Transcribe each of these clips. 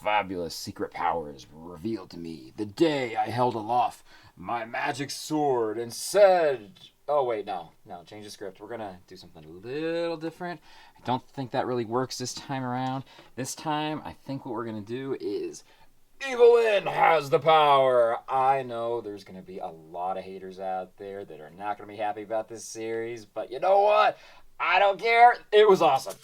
fabulous secret powers were revealed to me the day I held aloft my magic sword and said... Oh, wait, no, change the script. We're going to do something a little different. I don't think that really works this time around. This time, I think what we're going to do is... Evelyn has the power! I know there's going to be a lot of haters out there that are not going to be happy about this series, but you know what? I don't care. It was awesome.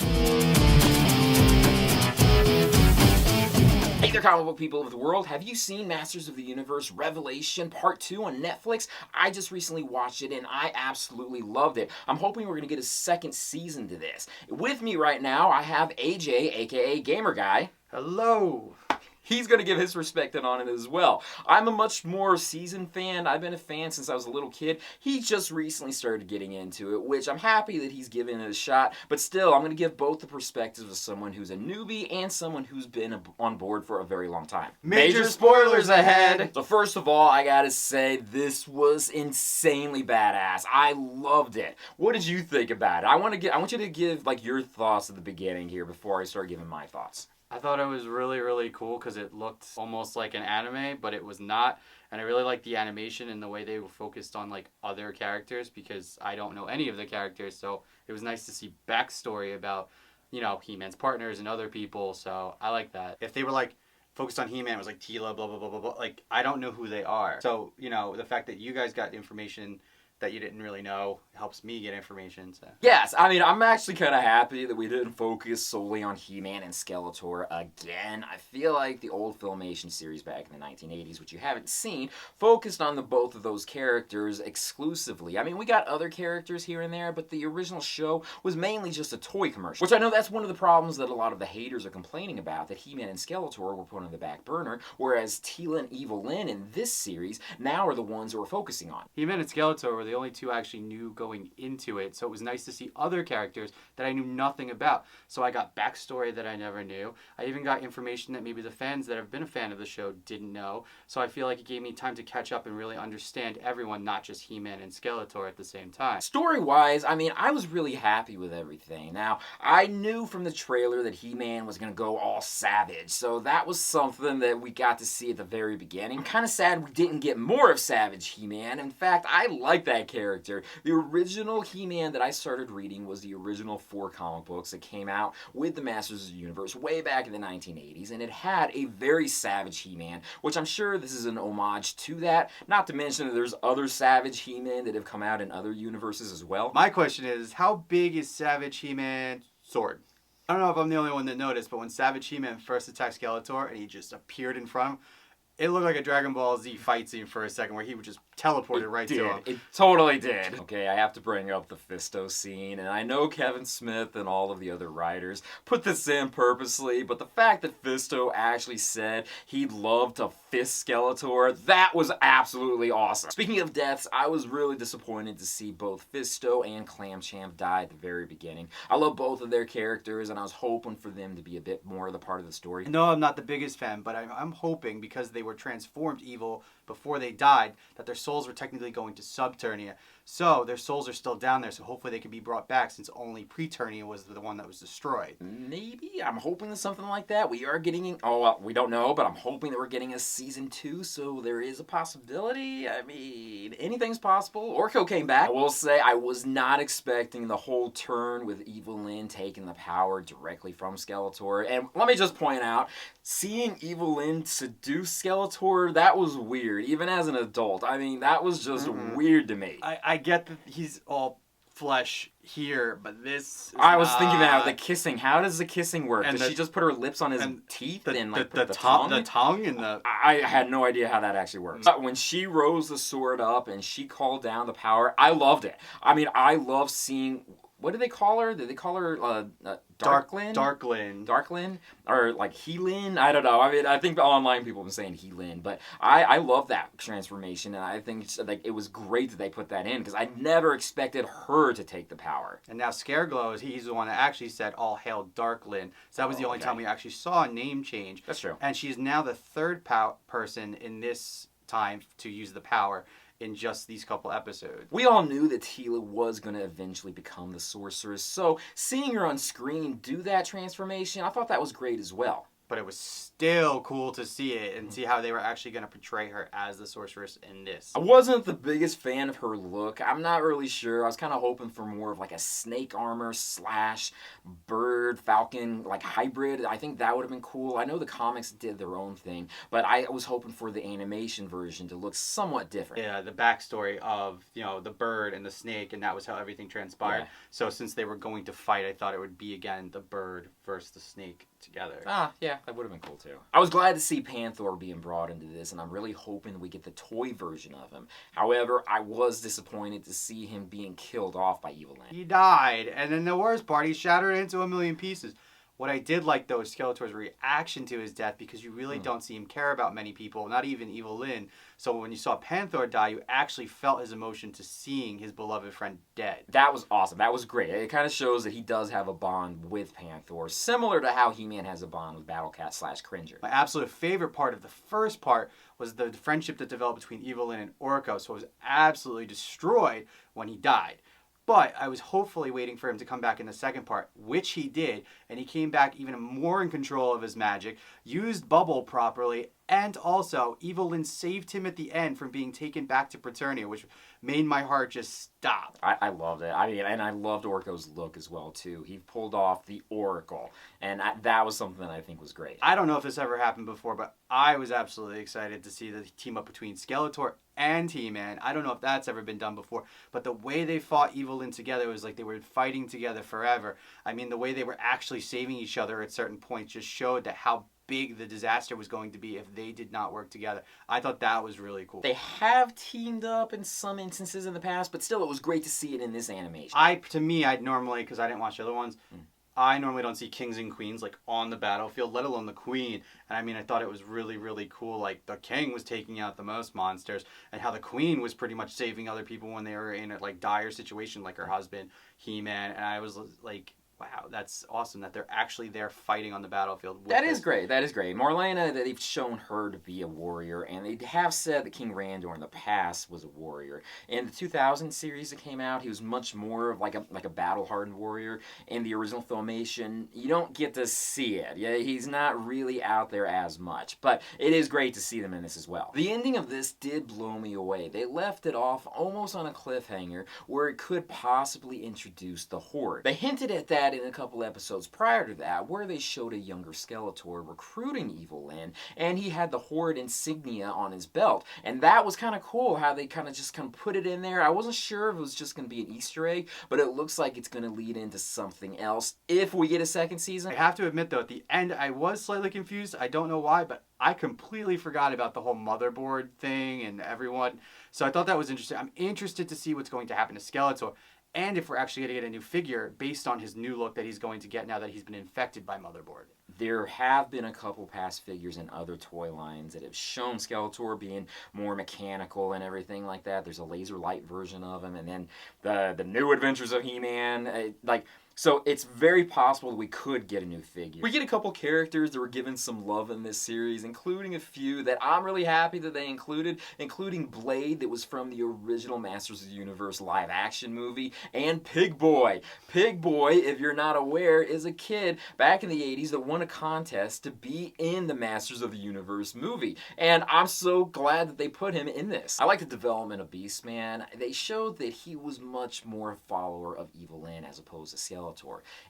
Hey there, comic book people of the world. Have you seen Masters of the Universe Revelation Part 2 on Netflix? I just recently watched it and I absolutely loved it. I'm hoping we're going to get a second season to this. With me right now, I have AJ, aka GaymerGuy. Hello. He's going to give his perspective on it as well. I'm a much more seasoned fan. I've been a fan since I was a little kid. He just recently started getting into it, which I'm happy that he's giving it a shot. But still, I'm going to give both the perspectives of someone who's a newbie and someone who's been on board for a very long time. Major spoilers ahead! So first of all, I got to say, this was insanely badass. I loved it. What did you think about it? I want you to give like your thoughts at the beginning here before I start giving my thoughts. I thought it was really, really cool because it looked almost like an anime, but it was not. And I really liked the animation and the way they were focused on like other characters because I don't know any of the characters. So it was nice to see backstory about, you know, He-Man's partners and other people. So I like that. If they were like focused on He-Man, it was like Tila, blah, blah, blah, blah, blah. Like, I don't know who they are. So, you know, the fact that you guys got information that you didn't really know helps me get information. So. Yes, I mean, I'm actually kind of happy that we didn't focus solely on He-Man and Skeletor again. I feel like the old Filmation series back in the 1980s, which you haven't seen, focused on the both of those characters exclusively. I mean, we got other characters here and there, but the original show was mainly just a toy commercial, which I know that's one of the problems that a lot of the haters are complaining about, that He-Man and Skeletor were put on the back burner, whereas Teela and Evil Lyn in this series now are the ones that we're focusing on. He-Man and Skeletor were the only two I actually knew going into it, so it was nice to see other characters that I knew nothing about. So I got backstory that I never knew. I even got information that maybe the fans that have been a fan of the show didn't know. So I feel like it gave me time to catch up and really understand everyone, not just He-Man and Skeletor at the same time. Story-wise, I mean, I was really happy with everything. Now, I knew from the trailer that He-Man was going to go all savage, so that was something that we got to see at the very beginning. I'm kind of sad we didn't get more of Savage He-Man. In fact, I like that character. The original He-Man that I started reading was the original 4 comic books that came out with the Masters of the Universe way back in the 1980s, and it had a very savage He-Man, which I'm sure this is an homage to that, not to mention that there's other savage He-Man that have come out in other universes as well. My question is, how big is Savage He-Man's sword? I don't know if I'm the only one that noticed, but when Savage He-Man first attacked Skeletor and he just appeared in front of him, it looked like a Dragon Ball Z fight scene for a second where he would just teleport it right to him. It totally did. Okay, I have to bring up the Fisto scene, and I know Kevin Smith and all of the other writers put this in purposely, but the fact that Fisto actually said he'd love to fist Skeletor, that was absolutely awesome. Speaking of deaths, I was really disappointed to see both Fisto and Clamchamp die at the very beginning. I love both of their characters, and I was hoping for them to be a bit more of the part of the story. No, I'm not the biggest fan, but I'm hoping because they were transformed evil before they died, that their souls were technically going to Subternia. So their souls are still down there, so hopefully they can be brought back since only Preternia was the one that was destroyed. Maybe. I'm hoping that something like that. We are getting... Oh, well, we don't know, but I'm hoping that we're getting a season 2, so there is a possibility. I mean, anything's possible. Orko came back. I will say I was not expecting the whole turn with Evil Lyn taking the power directly from Skeletor. And let me just point out, seeing Evil Lyn seduce Skeletor, that was weird. Even as an adult. I mean, that was just weird to me. I get that he's all flesh here, but this I was thinking that the kissing. How does the kissing work? And Does she just put her lips on his teeth and like put the tongue? The tongue and the... I had no idea how that actually works. When she rose the sword up and she called down the power, I loved it. I mean, I love seeing... What do they call her? Did they call her Darklyn? Darklyn? Or like Helyn? I don't know. I mean, I think the online people have been saying Helyn, but I love that transformation, and I think like it was great that they put that in, because I never expected her to take the power. And now Scareglow, he's the one that actually said, "All hail Darklyn." So that was the only time we actually saw a name change. That's true. And she's now the third person in this time to use the power in just these couple episodes. We all knew that Teela was going to eventually become the sorceress, so seeing her on screen do that transformation, I thought that was great as well. but it was still cool to see it and see how they were actually going to portray her as the sorceress in this. I wasn't the biggest fan of her look. I'm not really sure. I was kind of hoping for more of like a snake armor / bird falcon like hybrid. I think that would have been cool. I know the comics did their own thing, but I was hoping for the animation version to look somewhat different. Yeah, the backstory of, you know, the bird and the snake, and that was how everything transpired. Yeah. So since they were going to fight, I thought it would be, again, the bird versus the snake together. Yeah, that would have been cool too. I was glad to see Panther being brought into this, and I'm really hoping we get the toy version of him. However, I was disappointed to see him being killed off by Evil Lyn. He died, and then the worst part, he shattered into a million pieces. What I did like, though, is Skeletor's reaction to his death, because you really don't see him care about many people, not even Evil Lyn. So when you saw Panther die, you actually felt his emotion to seeing his beloved friend dead. That was awesome. That was great. It kind of shows that he does have a bond with Panther, similar to how He-Man has a bond with Battlecat / Cringer. My absolute favorite part of the first part was the friendship that developed between Evil Lyn and Orko, so it was absolutely destroyed when he died. But I was hopefully waiting for him to come back in the second part, which he did, and he came back even more in control of his magic, used Bubble properly, and also Evil Lyn saved him at the end from being taken back to Preternia, which made my heart just stop. I loved it. I mean, and I loved Orko's look as well, too. He pulled off the Oracle, and that was something that I think was great. I don't know if this ever happened before, but I was absolutely excited to see the team up between Skeletor and He-Man. I don't know if that's ever been done before, but the way they fought Evil Lyn together was like they were fighting together forever. I mean, the way they were actually saving each other at certain points just showed that how big the disaster was going to be if they did not work together. I thought that was really cool. They have teamed up in some instances in the past, but still, it was great to see it in this animation. To me, I'd normally, because I didn't watch the other ones, I normally don't see kings and queens like on the battlefield, let alone the queen. And I mean, I thought it was really, really cool. Like the king was taking out the most monsters, and how the queen was pretty much saving other people when they were in a like dire situation, like her husband, He-Man. And I was like, wow, that's awesome that they're actually there fighting on the battlefield. That is great. That is great. Marlena, they've shown her to be a warrior, and they have said that King Randor in the past was a warrior. In the 2000 series that came out, he was much more of like a battle-hardened warrior. In the original Filmation, you don't get to see it. Yeah, he's not really out there as much, but it is great to see them in this as well. The ending of this did blow me away. They left it off almost on a cliffhanger where it could possibly introduce the Horde. They hinted at that in a couple episodes prior to that, where they showed a younger Skeletor recruiting Evil Lyn, and he had the Horde insignia on his belt, and that was kind of cool how they kind of put it in there. I wasn't sure if it was just going to be an Easter egg, but it looks like it's going to lead into something else if we get a second season. I have to admit, though, at the end, I was slightly confused. I don't know why, but I completely forgot about the whole motherboard thing and everyone. So I thought that was interesting. I'm interested to see what's going to happen to Skeletor, and if we're actually going to get a new figure based on his new look that he's going to get now that he's been infected by Motherboard. There have been a couple past figures in other toy lines that have shown Skeletor being more mechanical and everything like that. There's a laser light version of him, and then the new Adventures of He-Man. So it's very possible that we could get a new figure. We get a couple characters that were given some love in this series, including a few that I'm really happy that they included, including Blade, that was from the original Masters of the Universe live-action movie, and Pig Boy. Pig Boy, if you're not aware, is a kid back in the 80s that won a contest to be in the Masters of the Universe movie, and I'm so glad that they put him in this. I like the development of Beastman. They showed that he was much more a follower of Evil Lyn as opposed to Skeletor.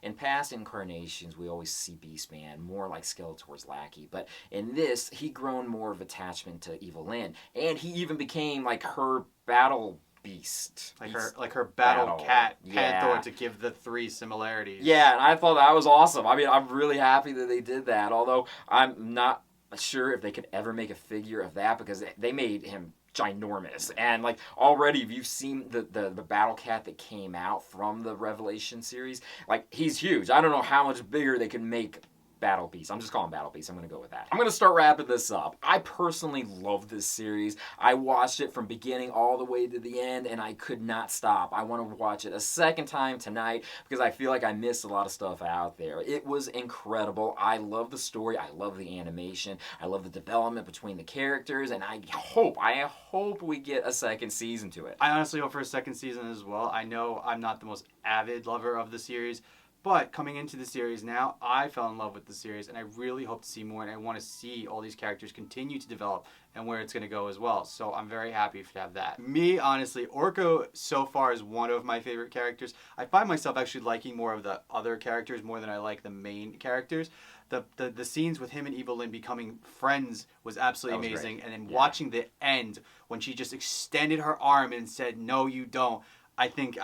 In past incarnations, we always see Beastman more like Skeletor's lackey, but in this, he grown more of attachment to Evil Lyn, and he even became like her battle beast. Like her battle cat, Panther, to give the three similarities. Yeah, and I thought that was awesome. I mean, I'm really happy that they did that, although I'm not sure if they could ever make a figure of that because they made him ginormous, and like already if you've seen the Battle Cat that came out from the Revelation series, like he's huge. I don't know how much bigger they can make Battle Beast. I'm just calling Battle Beast. I'm going to go with that. I'm going to start wrapping this up. I personally love this series. I watched it from beginning all the way to the end, and I could not stop. I want to watch it a second time tonight because I feel like I missed a lot of stuff out there. It was incredible. I love the story. I love the animation. I love the development between the characters, and I hope we get a second season to it. I honestly hope for a second season as well. I know I'm not the most avid lover of the series, But coming into the series now, I fell in love with the series, and I really hope to see more, and I want to see all these characters continue to develop and where it's going to go as well. So I'm very happy to have that. Me, honestly, Orko so far is one of my favorite characters. I find myself actually liking more of the other characters more than I like the main characters. The scenes with him and Evelyn becoming friends was absolutely amazing. Great. And then watching the end when she just extended her arm and said, "No, you don't," I think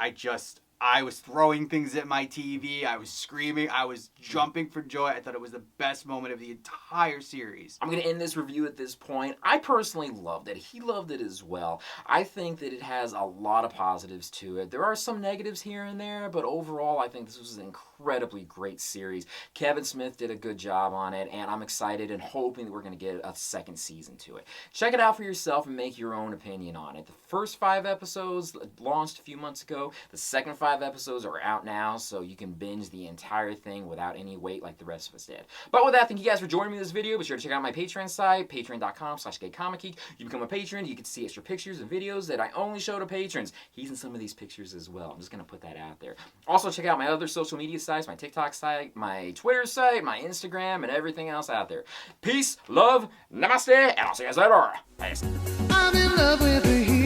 I was throwing things at my TV. I was screaming. I was jumping for joy. I thought it was the best moment of the entire series. I'm going to end this review at this point. I personally loved it. He loved it as well. I think that it has a lot of positives to it. There are some negatives here and there, but overall, I think this was an incredibly great series. Kevin Smith did a good job on it, and I'm excited and hoping that we're going to get a second season to it. Check it out for yourself and make your own opinion on it. The first 5 episodes launched a few months ago. The second 5 episodes are out now, so you can binge the entire thing without any wait like the rest of us did. But with that, thank you guys for joining me in this video. Be sure to check out my Patreon site, patreon.com/GayComicGeek. You become a patron, you can see extra pictures and videos that I only show to patrons. He's in some of these pictures as well. I'm just going to put that out there. Also, check out my other social media sites, my TikTok site, my Twitter site, my Instagram, and everything else out there. Peace, love, namaste, and I'll see you guys later. Peace. I'm in love with a hero.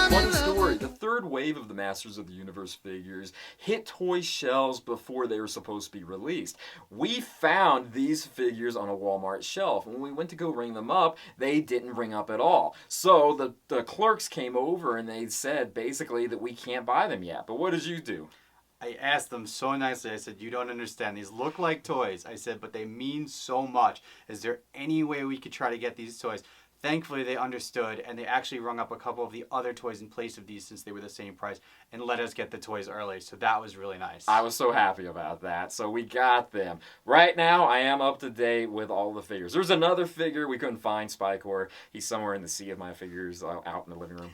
Funny story, the third wave of the Masters of the Universe figures hit toy shelves before they were supposed to be released. We found these figures on a Walmart shelf. When we went to go ring them up, they didn't ring up at all. So the clerks came over and they said basically that we can't buy them yet. But what did you do? I asked them so nicely. I said, "You don't understand. These look like toys." I said, "But they mean so much. Is there any way we could try to get these toys?" Thankfully, they understood, and they actually rung up a couple of the other toys in place of these since they were the same price and let us get the toys early. So that was really nice. I was so happy about that. So we got them. Right now, I am up to date with all the figures. There's another figure we couldn't find, Spikor. He's somewhere in the sea of my figures out in the living room.